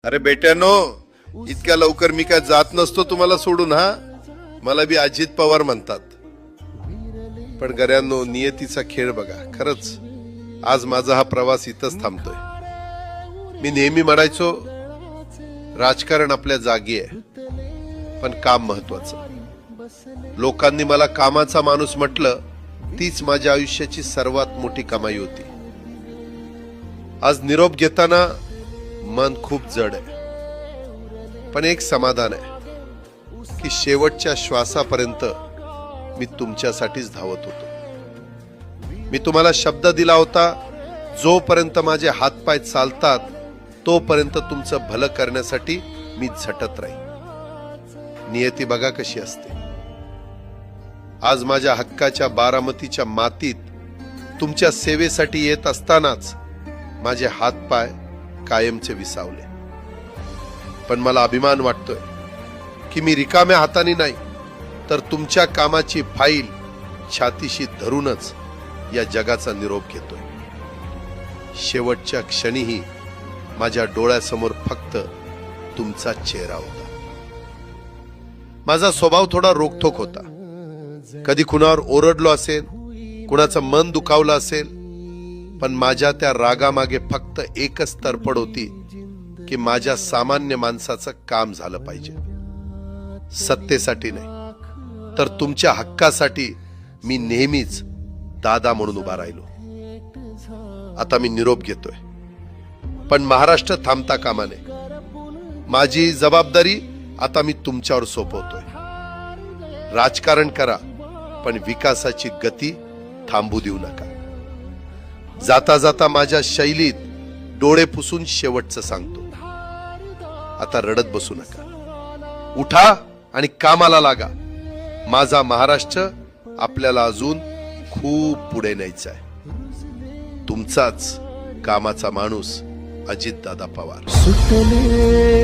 अरे बेट्यानो, इतक्या लवकर मी काय जात नसतो तुम्हाला सोडून. हा, मला बी अजित पवार म्हणतात. पण गऱ्यांनो, नियतीचा खेळ बघा. खरंच आज माझा हा प्रवास इथंच थांबतोय. मी नेहमी म्हणायचो राजकारण आपल्या जागी आहे, पण काम महत्वाचं. लोकांनी मला कामाचा माणूस म्हटलं, तीच माझ्या आयुष्याची सर्वात मोठी कमाई होती. आज निरोप घेताना मन खूप जड आहे, पण एक समाधान आहे की शेवटच्या श्वासापर्यंत मी तुमच्यासाठीच धावत होतो. मी तुम्हाला शब्द दिला होता, जोपर्यंत माझे हातपाय चालतात तोपर्यंत तुमचं भलं करण्यासाठी मी झटत राहील. नियती बघा कशी असते. आज माझ्या हक्काच्या बारामतीच्या मातीत तुमच्या सेवेसाठी येत असतानाच माझे हातपाय कायमचे विसावले. पण मला अभिमान वाटतोय की मी रिकाम्या हाताने नाही, तर तुमच्या कामाची फाईल छातीशी धरूनच या जगाचा निरोप घेतोय. शेवटच्या क्षणीही माझ्या डोळ्यासमोर फक्त तुमचा चेहरा होता. माझा स्वभाव थोडा रोखठोक होता. कधी कुणावर ओरडलो असेल, कुणाचं मन दुखावलं असेल, पण माझ्या त्या रागामागे फक्त एकच तरफड होती की माझ्या सामान्य माणसाचं काम झालं पाहिजे. सत्तेसाठी नाही, तर तुमच्या हक्कासाठी मी नेहमीच दादा म्हणून उभा राहिलो. आता मी निरोप घेतोय, पण महाराष्ट्र थांबता कामा नये. माझी जबाबदारी आता मी तुमच्यावर सोपवतोय. राजकारण करा, पण विकासाची गती थांबू देऊ नका. जाता जाता माझ्या शैलीत डोळे पुसून शेवटचं सांगतो, आता रडत बसू नका. उठा आणि कामाला लागा. माझा महाराष्ट्र आपल्याला अजून खूप पुढे न्यायचा आहे. तुमचाच कामाचा माणूस, अजितदादा पवार. सुटले